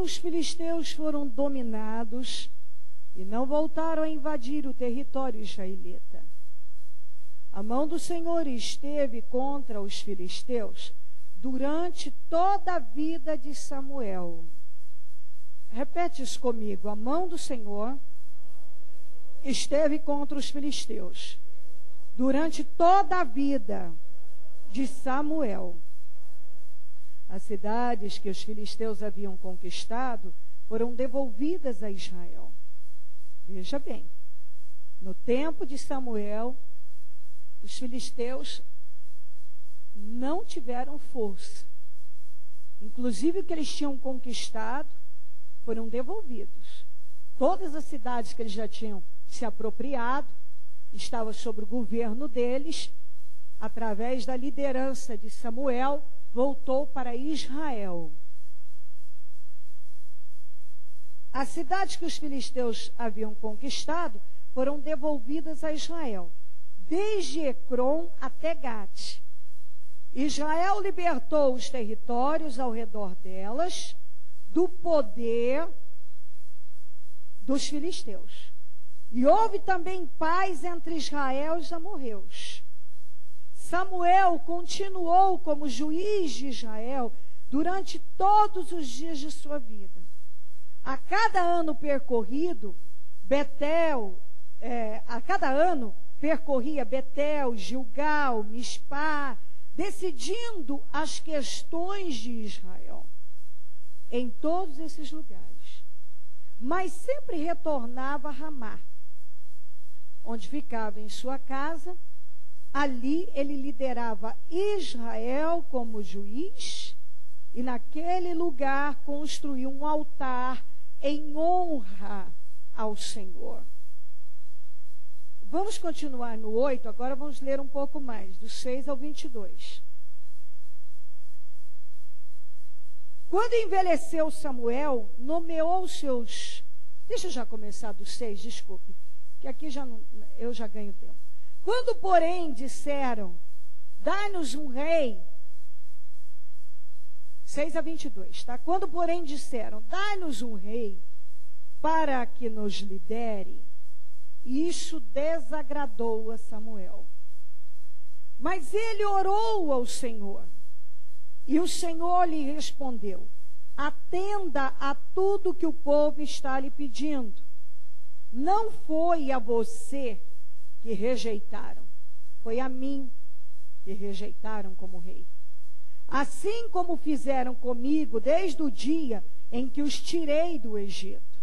os filisteus foram dominados e não voltaram a invadir o território israelita. A mão do Senhor esteve contra os filisteus durante toda a vida de Samuel. Repete isso comigo. A mão do Senhor esteve contra os filisteus durante toda a vida de Samuel. As cidades que os filisteus haviam conquistado foram devolvidas a Israel. Veja bem, no tempo de Samuel, os filisteus não tiveram força. Inclusive o que eles tinham conquistado foram devolvidos. Todas as cidades que eles já tinham se apropriado estavam sob o governo deles, através da liderança de Samuel, voltou para Israel. As cidades que os filisteus haviam conquistado foram devolvidas a Israel, desde Ecrom até Gate. Israel libertou os territórios ao redor delas do poder dos filisteus. E houve também paz entre Israel e os amorreus. Samuel continuou como juiz de Israel durante todos os dias de sua vida. A cada ano percorrido, percorria Betel, Gilgal, Mispá, decidindo as questões de Israel em todos esses lugares. Mas sempre retornava a Ramá, onde ficava em sua casa. Ali ele liderava Israel como juiz e naquele lugar construiu um altar em honra ao Senhor. Vamos continuar no 8, agora vamos ler um pouco mais, do 6 ao 22. Quando envelheceu Samuel, nomeou seus... Deixa eu já começar do 6, desculpe, que aqui eu já ganho tempo. Quando, porém, disseram, dá-nos um rei, 6 a 22, tá? Quando, porém, disseram, dá-nos um rei para que nos lidere, isso desagradou a Samuel. Mas ele orou ao Senhor, e o Senhor lhe respondeu, atenda a tudo que o povo está lhe pedindo. Não foi a você que rejeitaram, foi a mim que rejeitaram como rei. Assim como fizeram comigo desde o dia em que os tirei do Egito,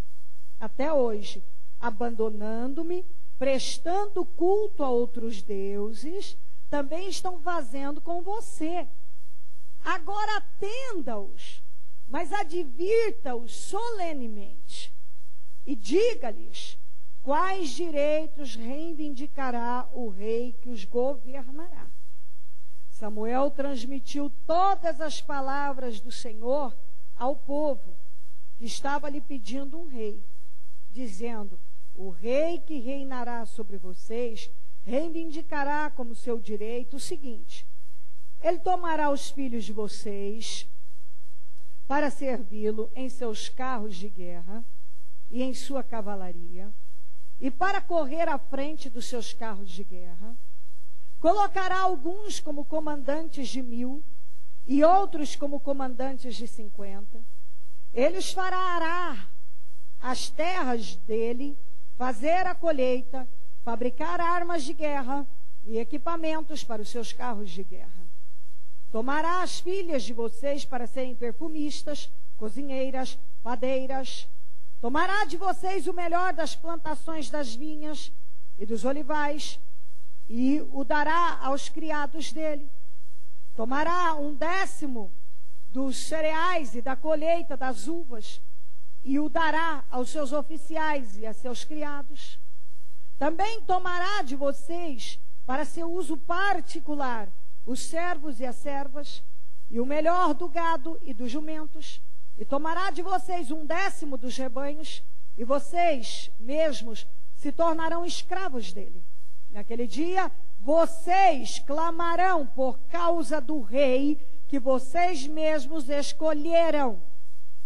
até hoje, abandonando-me, prestando culto a outros deuses, também estão fazendo com você. Agora atenda-os, mas advirta-os solenemente e diga-lhes quais direitos reivindicará o rei que os governará. Samuel transmitiu todas as palavras do Senhor ao povo, que estava lhe pedindo um rei, dizendo, o rei que reinará sobre vocês reivindicará como seu direito o seguinte, ele tomará os filhos de vocês para servi-lo em seus carros de guerra e em sua cavalaria, e para correr à frente dos seus carros de guerra, colocará alguns como comandantes de 1000 e outros como comandantes de 50. Eles fará arar as terras dele, fazer a colheita, fabricar armas de guerra e equipamentos para os seus carros de guerra. Tomará as filhas de vocês para serem perfumistas, cozinheiras, padeiras. Tomará de vocês o melhor das plantações das vinhas e dos olivais, e o dará aos criados dele. Tomará 1/10 dos cereais e da colheita das uvas, e o dará aos seus oficiais e a seus criados. Também tomará de vocês, para seu uso particular, os servos e as servas, e o melhor do gado e dos jumentos, e tomará de vocês 1/10 dos rebanhos, e vocês mesmos se tornarão escravos dele. Naquele dia, vocês clamarão por causa do rei que vocês mesmos escolheram.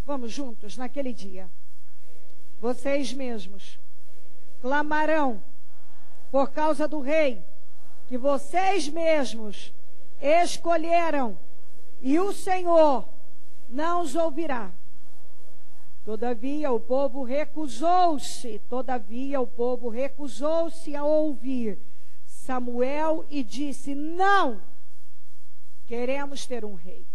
Vamos juntos naquele dia. Vocês mesmos clamarão por causa do rei que vocês mesmos escolheram, e o Senhor não os ouvirá. Todavia o povo recusou-se a ouvir Samuel e disse: não queremos ter um rei.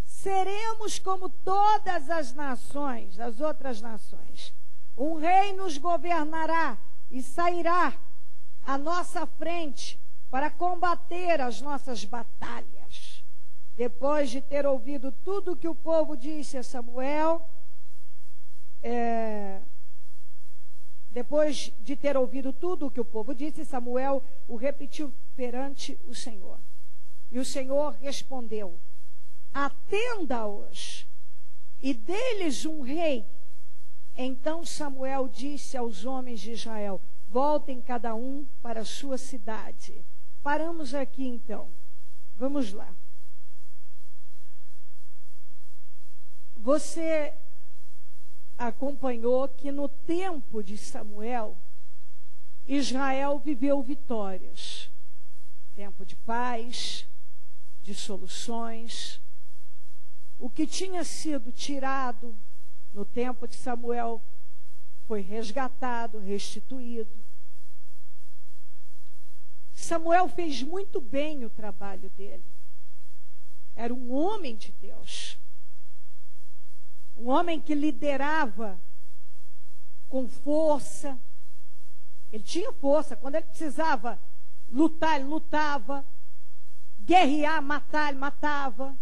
Seremos como todas as nações, as outras nações. Um rei nos governará e sairá à nossa frente para combater as nossas batalhas. Depois de ter ouvido tudo o que o povo disse a Samuel, Samuel o repetiu perante o Senhor. E o Senhor respondeu: atenda-os e dê-lhes um rei. Então Samuel disse aos homens de Israel: voltem cada um para a sua cidade. Paramos aqui então. Vamos lá. Você acompanhou que no tempo de Samuel, Israel viveu vitórias. Tempo de paz, de soluções. O que tinha sido tirado no tempo de Samuel foi resgatado, restituído. Samuel fez muito bem o trabalho dele. Era um homem de Deus. Um homem que liderava com força. Ele tinha força. Quando ele precisava lutar, ele lutava. Guerrear, matar, ele matava.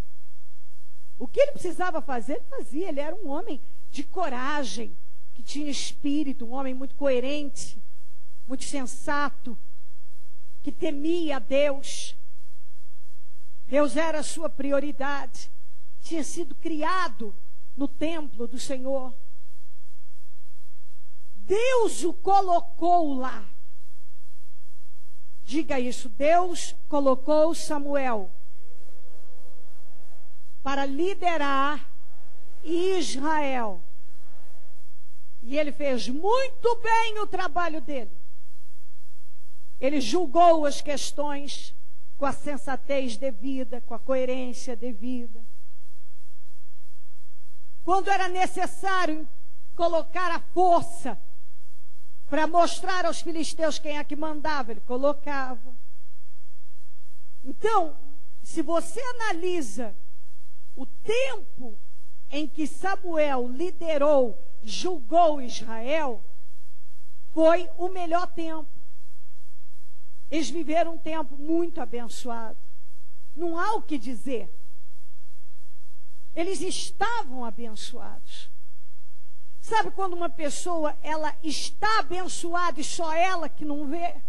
O que ele precisava fazer, ele fazia. Ele era um homem de coragem, que tinha espírito, um homem muito coerente, muito sensato, que temia a Deus. Deus era a sua prioridade. Tinha sido criado no templo do Senhor. Deus o colocou lá. Diga isso: Deus colocou Samuel para liderar Israel. E ele fez muito bem o trabalho dele. Ele julgou as questões com a sensatez devida, com a coerência devida. Quando era necessário colocar a força para mostrar aos filisteus quem é que mandava, ele colocava. Então, se você analisa o tempo em que Samuel liderou, julgou Israel, foi o melhor tempo. Eles viveram um tempo muito abençoado. Não há o que dizer. Eles estavam abençoados. Sabe quando uma pessoa, ela está abençoada e só ela que não vê?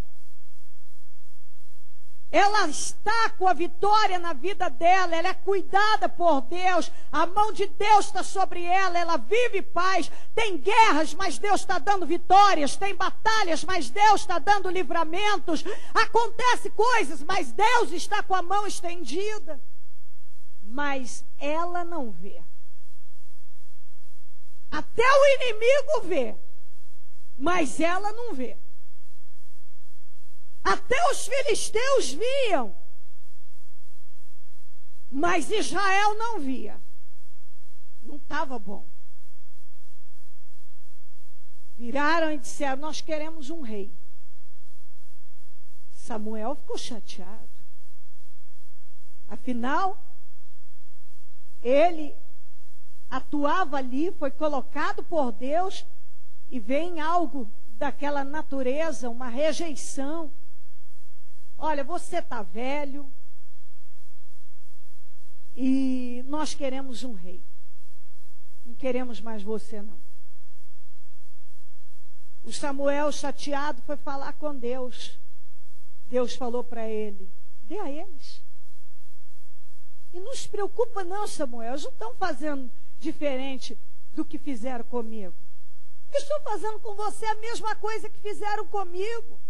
Ela está com a vitória na vida dela, ela é cuidada por Deus, a mão de Deus está sobre ela, ela vive paz. Tem guerras, mas Deus está dando vitórias. Tem batalhas, mas Deus está dando livramentos. Acontece coisas, mas Deus está com a mão estendida. Mas ela não vê. Até o inimigo vê, mas ela não vê. Até os filisteus viam, mas Israel não via. Não estava bom. Viraram e disseram: nós queremos um rei. Samuel ficou chateado. Afinal, ele atuava ali, foi colocado por Deus, e vem algo daquela natureza, uma rejeição. Olha, você está velho e nós queremos um rei. Não queremos mais você, não. O Samuel, chateado, foi falar com Deus. Deus falou para ele: dê a eles. E não se preocupa não, Samuel, eles não estão fazendo diferente do que fizeram comigo. Eles estão fazendo com você a mesma coisa que fizeram comigo.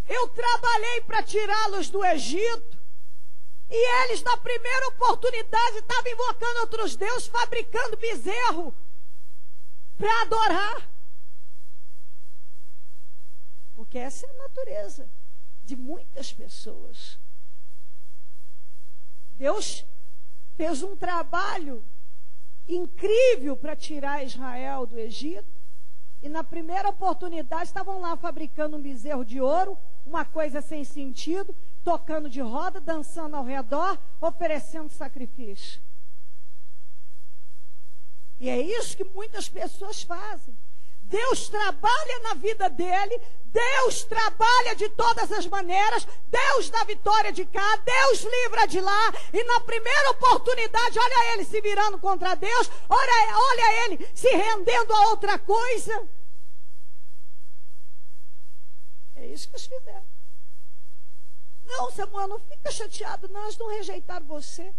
Eu trabalhei para tirá-los do Egito. E eles, na primeira oportunidade, estavam invocando outros deuses, fabricando bezerro para adorar. Porque essa é a natureza de muitas pessoas. Deus fez um trabalho incrível para tirar Israel do Egito. E na primeira oportunidade estavam lá fabricando um bezerro de ouro, uma coisa sem sentido, tocando de roda, dançando ao redor, oferecendo sacrifício. E é isso que muitas pessoas fazem. Deus trabalha na vida dele, Deus trabalha de todas as maneiras, Deus dá vitória de cá, Deus livra de lá, e na primeira oportunidade, olha ele se virando contra Deus, olha ele se rendendo a outra coisa. É isso que eles fizeram. Não, Samuel, não fica chateado, não, eles não rejeitaram você.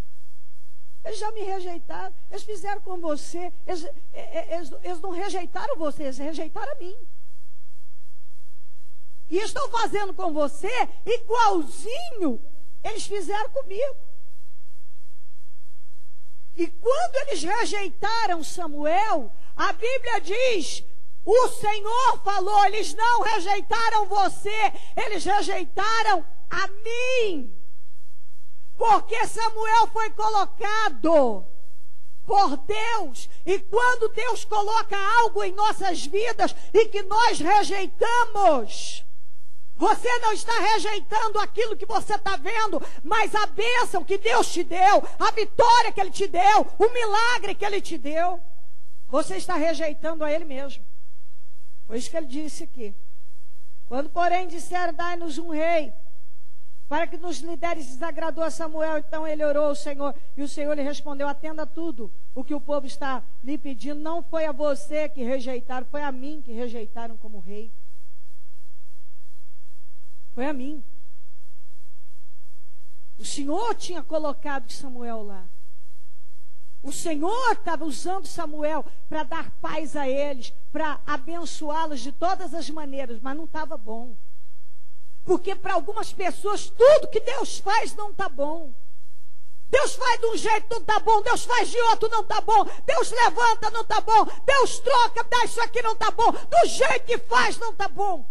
Eles já me rejeitaram, eles fizeram com você, eles não rejeitaram você, eles rejeitaram a mim. E estão fazendo com você igualzinho eles fizeram comigo. E quando eles rejeitaram Samuel, a Bíblia diz, o Senhor falou, eles não rejeitaram você, eles rejeitaram a mim. Porque Samuel foi colocado por Deus. E quando Deus coloca algo em nossas vidas e que nós rejeitamos, você não está rejeitando aquilo que você está vendo, mas a bênção que Deus te deu, a vitória que Ele te deu, o milagre que Ele te deu, você está rejeitando a Ele mesmo. Foi isso que Ele disse aqui. Quando, porém, disseram, dai-nos um rei, para que nos lideres, desagradou a Samuel. Então ele orou ao Senhor, e o Senhor lhe respondeu, atenda tudo o que o povo está lhe pedindo. Não foi a você que rejeitaram, foi a mim que rejeitaram como rei. Foi a mim. O Senhor tinha colocado Samuel lá. O Senhor estava usando Samuel para dar paz a eles, para abençoá-los de todas as maneiras, mas não estava bom. Porque para algumas pessoas tudo que Deus faz não está bom. Deus faz de um jeito, não está bom. Deus faz de outro, não está bom. Deus levanta, não está bom. Deus troca, dá isso aqui, não está bom. Do jeito que faz, não está bom.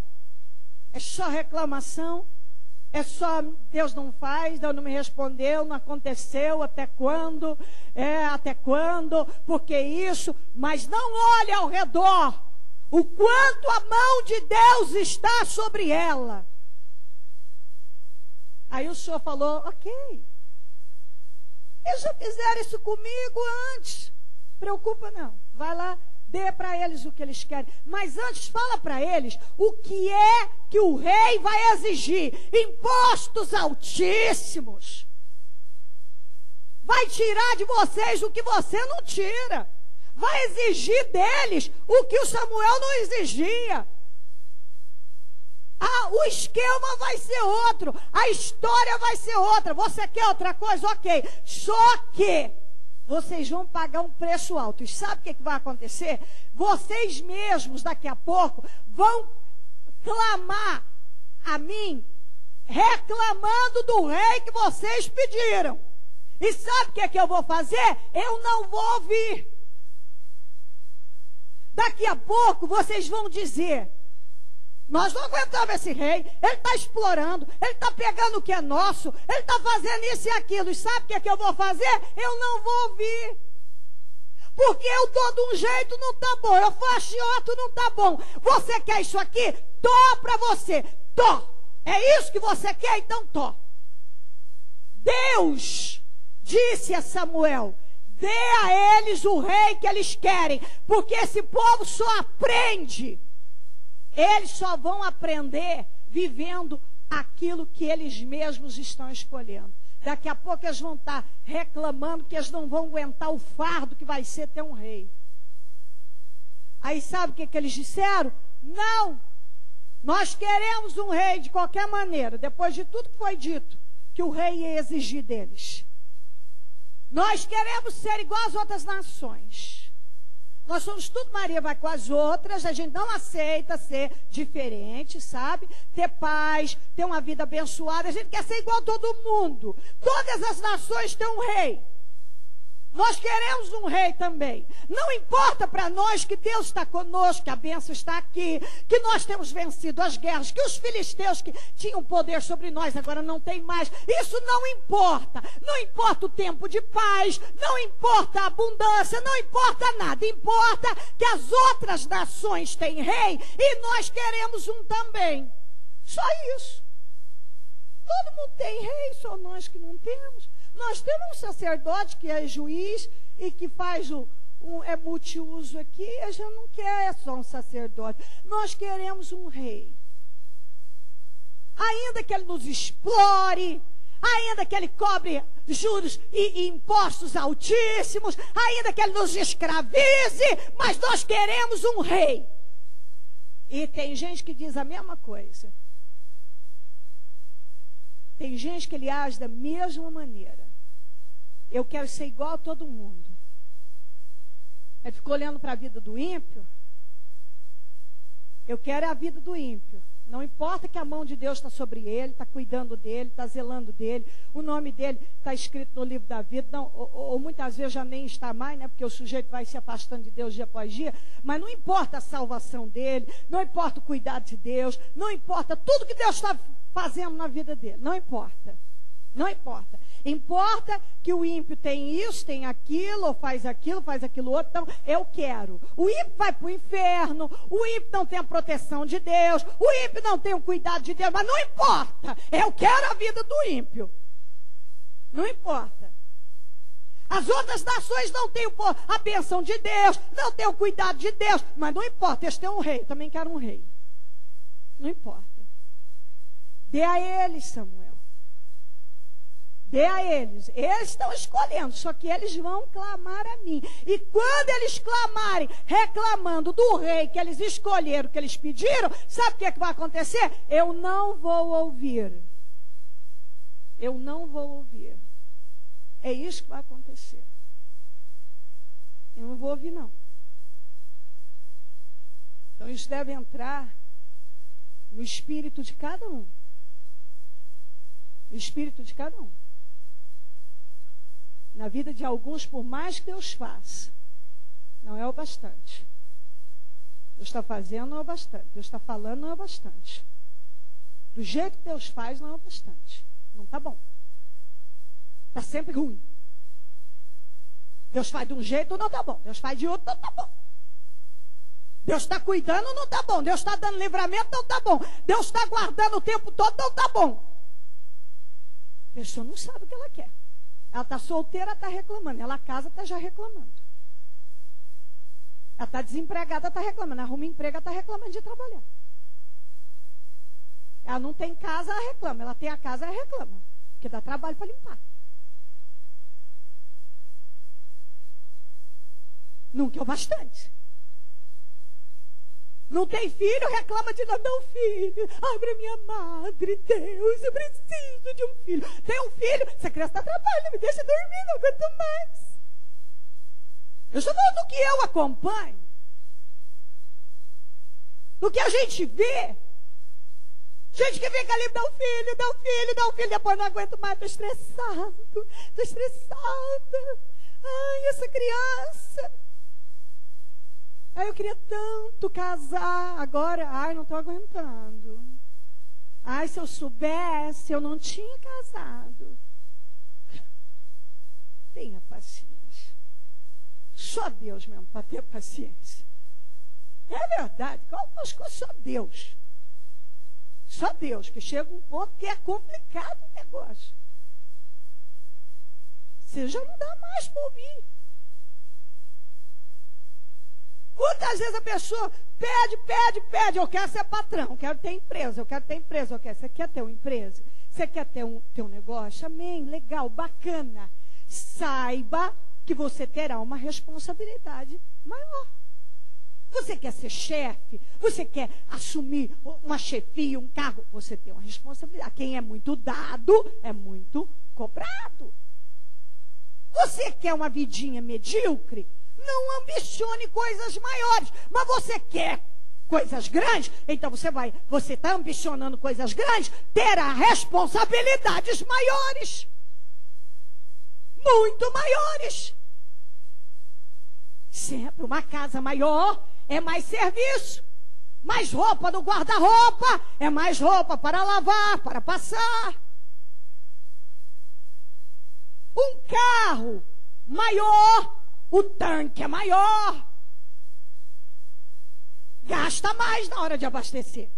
É só reclamação. É só Deus não faz, Deus não me respondeu, não aconteceu, até quando? Até quando? Porque isso? Mas não olhe ao redor o quanto a mão de Deus está sobre ela. Aí o Senhor falou, ok, eles já fizeram isso comigo antes, preocupa não, vai lá, dê para eles o que eles querem, mas antes fala para eles o que é que o rei vai exigir, impostos altíssimos, vai tirar de vocês o que você não tira, vai exigir deles o que o Samuel não exigia. O esquema vai ser outro, a história vai ser outra. Você quer outra coisa? Ok. Só que vocês vão pagar um preço alto. E sabe o que vai acontecer? Vocês mesmos, daqui a pouco, vão clamar a mim, reclamando do rei que vocês pediram. E sabe o que eu vou fazer? Eu não vou ouvir. Daqui a pouco vocês vão dizer, nós não aguentamos esse rei, ele está explorando, ele está pegando o que é nosso, ele está fazendo isso e aquilo. E sabe o que eu vou fazer? Eu não vou ouvir. Porque eu dou de um jeito, não está bom. Eu faço de outro, não está bom. Você quer isso aqui? Tô para você. Tô. É isso que você quer? Então tô. Deus disse a Samuel, dê a eles o rei que eles querem, porque esse povo só aprende. Eles só vão aprender vivendo aquilo que eles mesmos estão escolhendo. Daqui a pouco eles vão estar reclamando que eles não vão aguentar o fardo que vai ser ter um rei. Aí sabe o que eles disseram? Não, nós queremos um rei de qualquer maneira, depois de tudo que foi dito, que o rei ia exigir deles. Nós queremos ser igual às outras nações. Nós somos tudo Maria vai com as outras, a gente não aceita ser diferente, sabe? Ter paz, ter uma vida abençoada, a gente quer ser igual a todo mundo. Todas as nações têm um rei. Nós queremos um rei também. Não importa para nós que Deus está conosco, que a bênção está aqui, que nós temos vencido as guerras, que os filisteus que tinham poder sobre nós agora não tem mais. Isso não importa. Não importa o tempo de paz, não importa a abundância, não importa nada. Importa que as outras nações têm rei e nós queremos um também. Só isso. Todo mundo tem rei, só nós que não temos. Nós temos um sacerdote que é juiz e que faz é multiuso aqui. A gente não quer só um sacerdote. Nós queremos um rei. Ainda que ele nos explore, ainda que ele cobre juros e impostos altíssimos, ainda que ele nos escravize, mas nós queremos um rei. E tem gente que diz a mesma coisa. Tem gente que ele age da mesma maneira. Eu quero ser igual a todo mundo. Ele ficou olhando para a vida do ímpio. Eu quero a vida do ímpio. Não importa que a mão de Deus está sobre ele, está cuidando dele, está zelando dele. O nome dele está escrito no livro da vida. Não, ou muitas vezes já nem está mais, né? Porque o sujeito vai se afastando de Deus dia após dia. Mas não importa a salvação dele, não importa o cuidado de Deus, não importa tudo que Deus está fazendo na vida dele. Não importa. Não importa. Importa que o ímpio tem isso, tem aquilo, ou faz aquilo outro. Então, eu quero. O ímpio vai para o inferno. O ímpio não tem a proteção de Deus. O ímpio não tem o cuidado de Deus. Mas não importa. Eu quero a vida do ímpio. Não importa. As outras nações não têm a bênção de Deus. Não têm o cuidado de Deus. Mas não importa. Eles têm um rei. Eu também quero um rei. Não importa. Dê a eles, Samuel. Dê a eles. Eles estão escolhendo, só que eles vão clamar a mim. E quando eles clamarem, reclamando do rei que eles escolheram, que eles pediram, sabe o que é que vai acontecer? Eu não vou ouvir. Eu não vou ouvir. É isso que vai acontecer. Eu não vou ouvir, não. Então isso deve entrar no espírito de cada um. No espírito de cada um. Na vida de alguns, por mais que Deus faça, não é o bastante. Deus está fazendo, não é o bastante. Deus está falando, não é o bastante. Do jeito que Deus faz, não é o bastante. Não está bom. Está sempre ruim. Deus faz de um jeito, não está bom. Deus faz de outro, não está bom. Deus está cuidando, não está bom. Deus está dando livramento, não está bom. Deus está guardando o tempo todo, não está bom. A pessoa não sabe o que ela quer. Ela está solteira, está reclamando. Ela casa, está já reclamando. Ela está desempregada, está reclamando. Arruma emprego, está reclamando de trabalhar. Ela não tem casa, ela reclama. Ela tem a casa, ela reclama. Porque dá trabalho para limpar. Nunca é o bastante. Não tem filho, reclama de não, filho. Ai, para minha madre, Deus, eu preciso de um filho. Tem um filho, essa criança está trabalhando, me deixa dormir, não aguento mais. Eu estou falando do que eu acompanho. Do que a gente vê. Gente que fica ali, dá um filho, dá um filho, dá um filho. Depois não aguento mais, estou estressado. Estou estressada. Ai, essa criança. Ai, eu queria tanto casar. Agora, ai, não estou aguentando. Ai, se eu soubesse, eu não tinha casado. Tenha paciência. Só Deus mesmo para ter paciência. É verdade. Só Deus. Só Deus. Que chega um ponto que é complicado o negócio. Você já não dá mais para ouvir. Quantas vezes a pessoa pede, eu quero ser patrão, eu quero ter empresa, você quer ter uma empresa? Você quer ter um negócio? Amém, legal, bacana. Saiba que você terá uma responsabilidade maior. Você quer ser chefe, você quer assumir uma chefia, um cargo, você tem uma responsabilidade. Quem é muito dado, é muito cobrado. Você quer uma vidinha medíocre? Não ambicione coisas maiores. Mas você quer coisas grandes? Então você está ambicionando coisas grandes, terá responsabilidades maiores. Muito maiores. Sempre uma casa maior é mais serviço. Mais roupa no guarda-roupa, é mais roupa para lavar, para passar. Um carro maior, o tanque é maior. Gasta mais na hora de abastecer.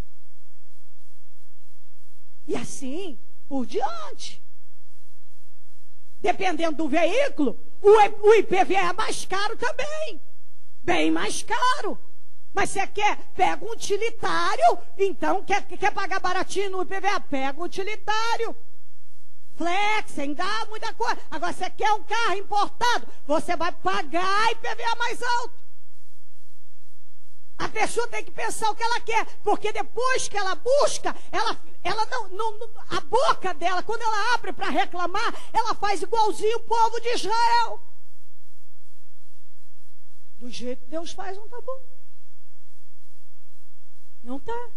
E assim por diante. Dependendo do veículo, o IPVA é mais caro também. Bem mais caro. Mas você pega um utilitário, então quer pagar baratinho no IPVA, pega um utilitário. Flex, ainda dá muita coisa. Agora, você quer um carro importado, você vai pagar IPVA mais alto. A pessoa tem que pensar o que ela quer, porque depois que ela busca, ela não, a boca dela, quando ela abre para reclamar, ela faz igualzinho o povo de Israel. Do jeito que Deus faz, não está bom. Não está.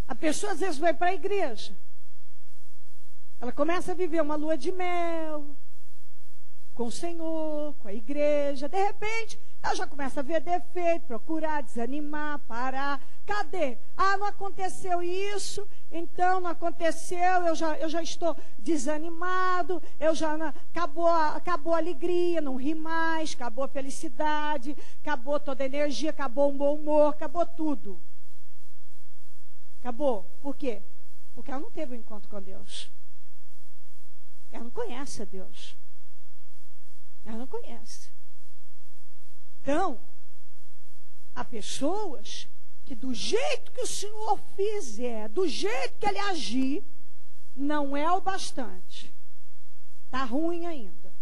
A pessoa às vezes vai para a igreja. Ela começa a viver uma lua de mel com o Senhor, com a igreja. De repente, ela já começa a ver defeito, procurar, desanimar, parar. Cadê? Ah, não aconteceu isso, então não aconteceu, eu já estou desanimado, acabou a alegria, não ri mais, acabou a felicidade, acabou toda a energia, acabou o bom humor, acabou tudo. Acabou. Por quê? Porque ela não teve um encontro com Deus. Ela não conhece a Deus. Ela não conhece. Então, há pessoas que do jeito que o Senhor fizer, do jeito que Ele agir, não é o bastante. Está ruim ainda.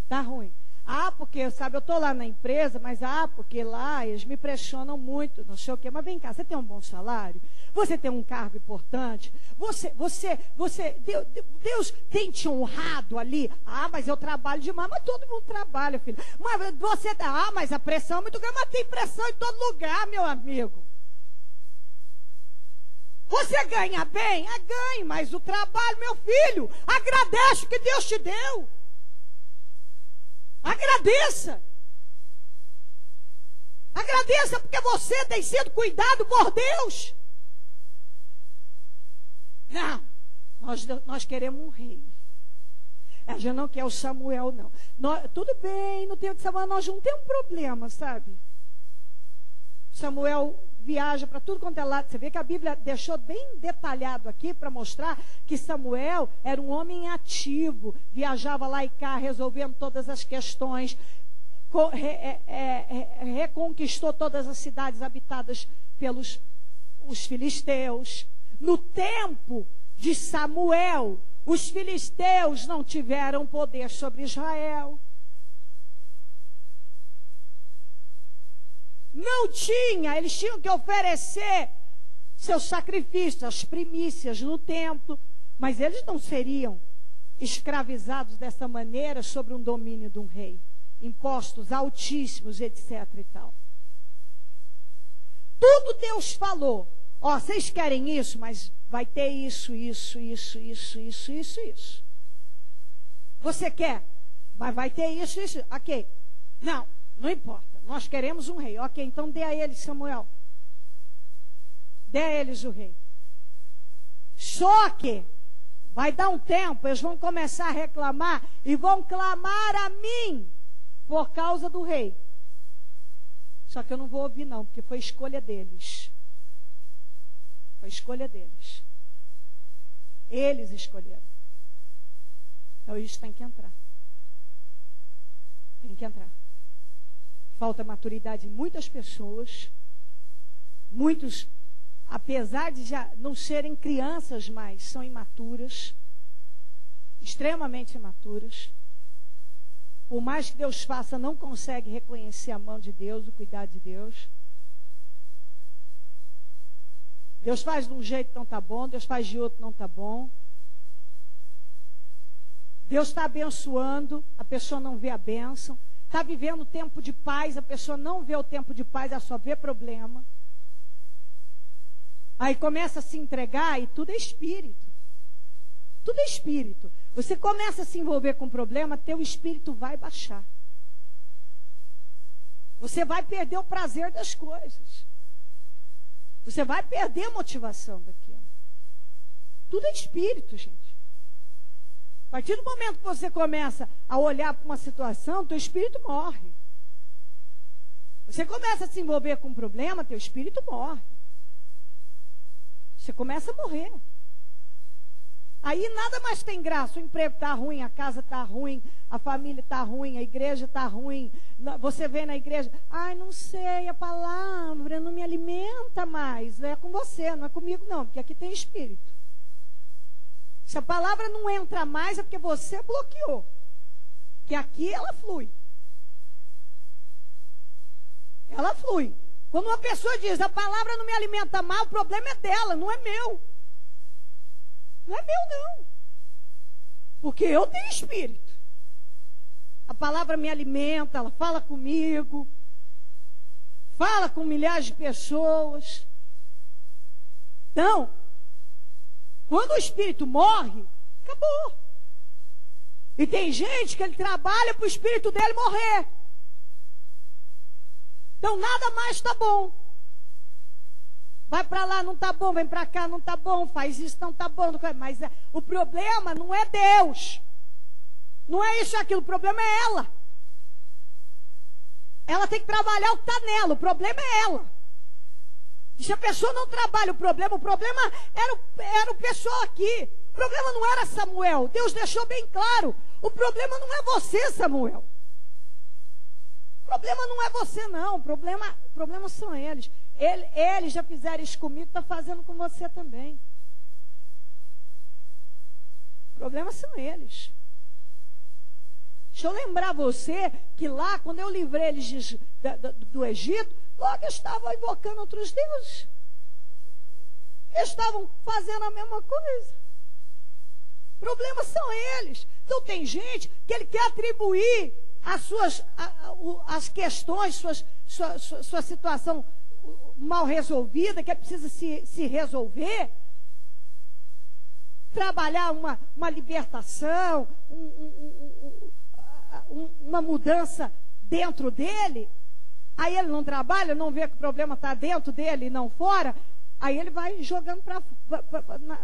Está ruim. Ah, porque, sabe, eu estou lá na empresa, mas porque lá eles me pressionam muito, não sei o quê. Mas vem cá, você tem um bom salário? Você tem um cargo importante? Deus tem te honrado ali? Ah, mas eu trabalho demais. Mas todo mundo trabalha, filho. Mas mas a pressão é muito grande. Mas tem pressão em todo lugar, meu amigo. Você ganha bem? Ganhe, mas o trabalho, meu filho, agradece o que Deus te deu. Agradeça. Agradeça porque você tem sido cuidado por Deus. Não, nós queremos um rei. A gente não quer o Samuel, não. Tudo bem, no tempo de Samuel nós não temos problema, sabe? Samuel viaja para tudo quanto é lado. Você vê que a Bíblia deixou bem detalhado aqui para mostrar que Samuel era um homem ativo. Viajava lá e cá, resolvendo todas as questões. Reconquistou todas as cidades habitadas pelos os filisteus. No tempo de Samuel, os filisteus não tiveram poder sobre Israel. Não tinha, eles tinham que oferecer seus sacrifícios, as primícias no templo, mas eles não seriam escravizados dessa maneira sobre um domínio de um rei. Impostos altíssimos, etc. e tal. Tudo Deus falou. Ó, vocês querem isso, mas vai ter isso. Você quer? Mas vai ter isso. Ok. Não importa. Nós queremos um rei. Ok, então dê a eles, Samuel. Dê a eles o rei. Só que vai dar um tempo, eles vão começar a reclamar e vão clamar a mim por causa do rei. Só que eu não vou ouvir não, porque foi escolha deles. Foi escolha deles. Eles escolheram. Então isso tem que entrar. Tem que entrar. Falta maturidade em muitas pessoas. Muitos, apesar de já não serem crianças mais, são imaturas. Extremamente imaturas. Por mais que Deus faça, não consegue reconhecer a mão de Deus, o cuidado de Deus. Deus faz de um jeito não está bom, Deus faz de outro não está bom. Deus está abençoando, a pessoa não vê a bênção. está vivendo tempo de paz, a pessoa não vê o tempo de paz, ela só vê problema. Aí começa a se entregar e tudo é espírito. Tudo é espírito. Você começa a se envolver com problema, teu espírito vai baixar. Você vai perder o prazer das coisas. Você vai perder a motivação daquilo. Tudo é espírito, gente. A partir do momento que você começa a olhar para uma situação, teu espírito morre. Você começa a se envolver com um problema, teu espírito morre. Você começa a morrer. Aí nada mais tem graça. O emprego está ruim, a casa está ruim, a família está ruim, a igreja está ruim. Você vem na igreja, ai, não sei, a palavra não me alimenta mais. É com você, não é comigo não, porque aqui tem espírito. Se a palavra não entra mais é porque você bloqueou. Porque aqui ela flui. Ela flui. Quando uma pessoa diz, a palavra não me alimenta mais, o problema é dela, não é meu. Não é meu, não. Porque eu tenho espírito. A palavra me alimenta, ela fala comigo. Fala com milhares de pessoas. Então, quando o espírito morre, acabou. E tem gente que ele trabalha para o espírito dele morrer. Então, nada mais está bom. Vai para lá, não está bom, vem para cá, não está bom, faz isso, não está bom. Mas o problema não é Deus. Não é isso e aquilo, o problema é ela. Ela tem que trabalhar o que está nela, o problema é ela. E se a pessoa não trabalha o problema era o pessoal aqui. O problema não era Samuel, Deus deixou bem claro. O problema não é você, Samuel. O problema não é você, não. O problema são eles. Eles já fizeram isso comigo, está fazendo com você também. O problema são eles. Deixa eu lembrar você que lá, quando eu livrei eles do Egito, logo estavam invocando outros deuses. Eles estavam fazendo a mesma coisa. O problema são eles. Então tem gente que ele quer atribuir as questões, sua situação mal resolvida, que é preciso se resolver, trabalhar uma libertação, uma mudança dentro dele. Aí ele não trabalha, não vê que o problema está dentro dele e não fora. Aí ele vai jogando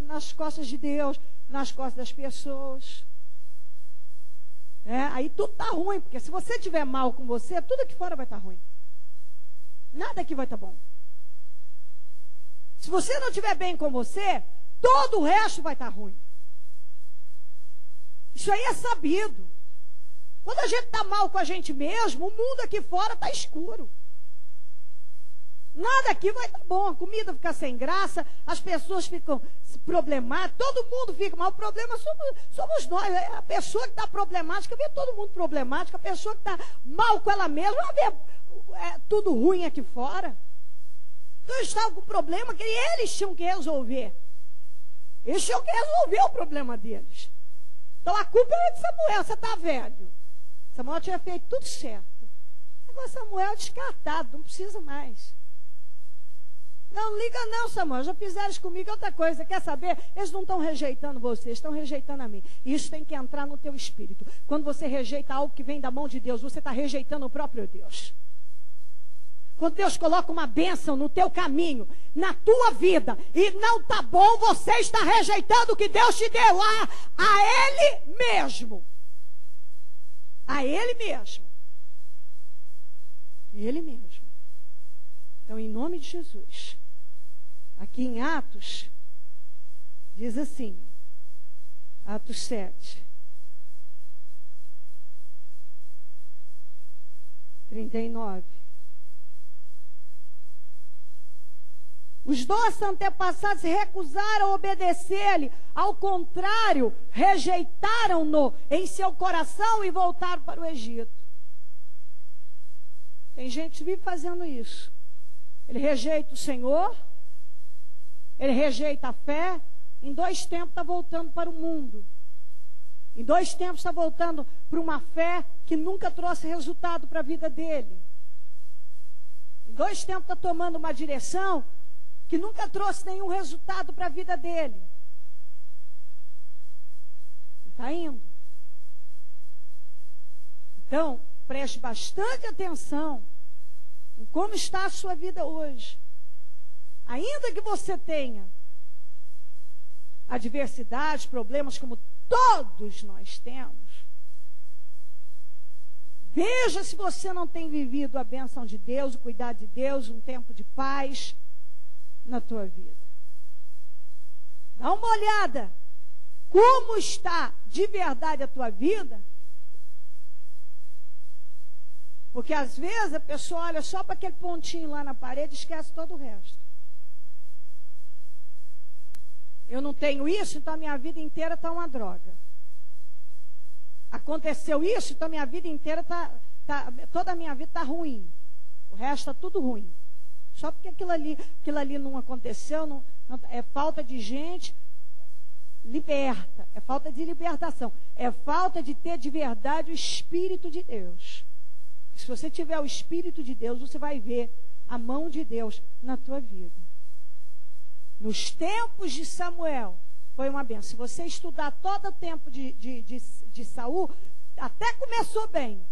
nas costas de Deus, nas costas das pessoas. Aí tudo está ruim, porque se você estiver mal com você, tudo aqui fora vai estar ruim. Nada aqui vai estar bom. Se você não estiver bem com você, todo o resto vai estar ruim. Isso aí é sabido. Quando a gente está mal com a gente mesmo, o mundo aqui fora está escuro. Nada aqui vai estar bom. A comida fica sem graça, as pessoas ficam problemáticas, todo mundo fica mal. O problema somos nós. A pessoa que está problemática vê todo mundo problemático. A pessoa que está mal com ela mesma vai ver tudo ruim aqui fora. Então eles estavam com um problema que eles tinham que resolver. Eles tinham que resolver o problema deles. Então a culpa era de Samuel. Você está velho. Samuel tinha feito tudo certo. Agora Samuel é descartado, não precisa mais. Não liga não, Samuel, já fizeram isso comigo. Outra coisa, quer saber? Eles não estão rejeitando você, estão rejeitando a mim. E isso tem que entrar no teu espírito. Quando você rejeita algo que vem da mão de Deus, você está rejeitando o próprio Deus. Quando Deus coloca uma bênção no teu caminho, na tua vida, e não está bom, você está rejeitando o que Deus te deu a Ele mesmo. A Ele mesmo. Ele mesmo. Então, em nome de Jesus, aqui em Atos, diz assim, Atos 7, 39. Os nossos antepassados recusaram obedecer-lhe, ao contrário, rejeitaram-no em seu coração e voltaram para o Egito. Tem gente que vive fazendo isso. Ele rejeita o Senhor, ele rejeita a fé, em 2 tempos está voltando para o mundo. Em 2 tempos está voltando para uma fé que nunca trouxe resultado para a vida dele. Em 2 tempos está tomando uma direção que nunca trouxe nenhum resultado para a vida dele. E está indo. Então, preste bastante atenção em como está a sua vida hoje. Ainda que você tenha adversidades, problemas, como todos nós temos, veja se você não tem vivido a bênção de Deus, o cuidado de Deus, um tempo de paz na tua vida. Dá uma olhada como está de verdade a tua vida. Porque às vezes a pessoa olha só para aquele pontinho lá na parede e esquece todo o resto. Eu não tenho isso, então a minha vida inteira está uma droga. Aconteceu isso, então a minha vida inteira toda a minha vida está ruim. O resto está tudo ruim. Só porque aquilo ali não aconteceu, é falta de gente liberta, é falta de libertação, é falta de ter de verdade o Espírito de Deus. Se você tiver o Espírito de Deus, você vai ver a mão de Deus na tua vida. Nos tempos de Samuel, foi uma bênção. Se você estudar todo o tempo de Saul, até começou bem.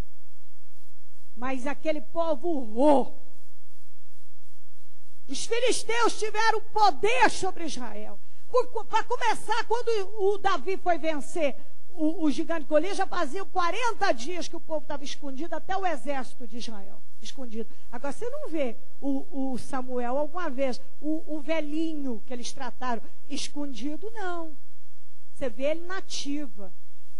Mas aquele povo urrou. Os filisteus tiveram poder sobre Israel. Para começar, quando o Davi foi vencer o gigante Golias, já faziam 40 dias que o povo estava escondido, até o exército de Israel escondido. Agora, você não vê o Samuel alguma vez, o velhinho que eles trataram, escondido, não. Você vê ele na ativa.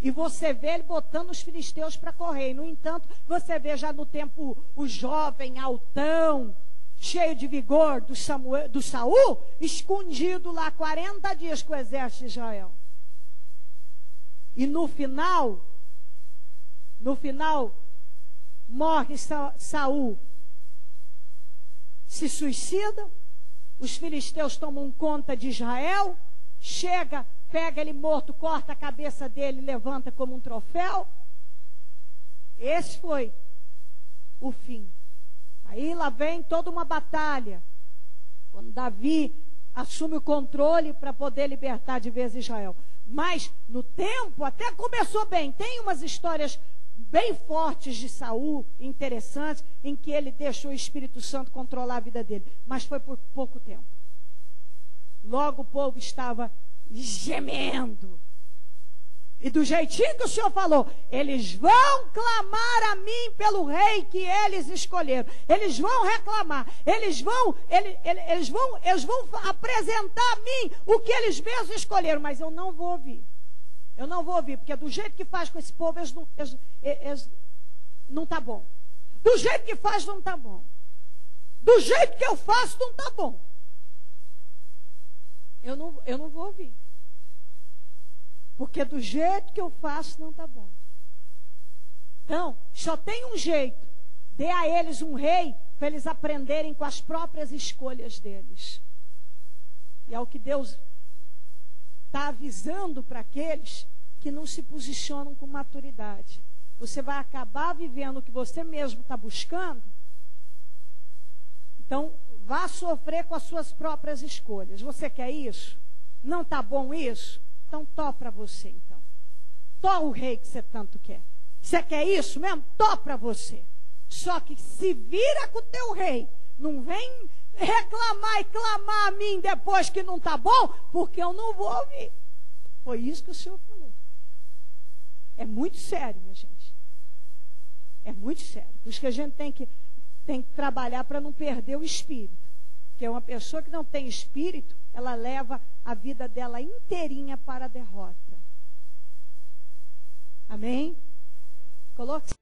E você vê ele botando os filisteus para correr. No entanto, você vê já no tempo o jovem, altão, cheio de vigor do Saul, escondido lá 40 dias com o exército de Israel. E no final, morre Saul, se suicida, os filisteus tomam conta de Israel, chega, pega ele morto, corta a cabeça dele, levanta como um troféu. Esse foi o fim. Aí lá vem toda uma batalha, quando Davi assume o controle para poder libertar de vez Israel. Mas no tempo até começou bem. Tem umas histórias bem fortes de Saul, interessantes, em que ele deixou o Espírito Santo controlar a vida dele. Mas foi por pouco tempo. Logo o povo estava gemendo. E do jeitinho que o Senhor falou, eles vão clamar a mim pelo rei que eles escolheram. Eles vão reclamar. Eles vão apresentar a mim o que eles mesmos escolheram. Mas eu não vou ouvir. Eu não vou ouvir, porque do jeito que faz com esse povo, não está bom. Do jeito que faz, não está bom. Do jeito que eu faço, não está bom. Eu não vou ouvir. Porque do jeito que eu faço não está bom. Então, só tem um jeito. Dê a eles um rei para eles aprenderem com as próprias escolhas deles. E é o que Deus está avisando para aqueles que não se posicionam com maturidade. Você vai acabar vivendo o que você mesmo está buscando. Então, vá sofrer com as suas próprias escolhas. Você quer isso? Não está bom isso? Então, tó para você, então. Tó o rei que você tanto quer. Você quer isso mesmo? Tó para você. Só que se vira com o teu rei. Não vem reclamar e clamar a mim depois que não está bom, porque eu não vou ouvir. Foi isso que o Senhor falou. É muito sério, minha gente. É muito sério. Por isso que a gente tem que trabalhar para não perder o espírito. Porque uma pessoa que não tem espírito, ela leva a vida dela inteirinha para a derrota. Amém? Coloque-se.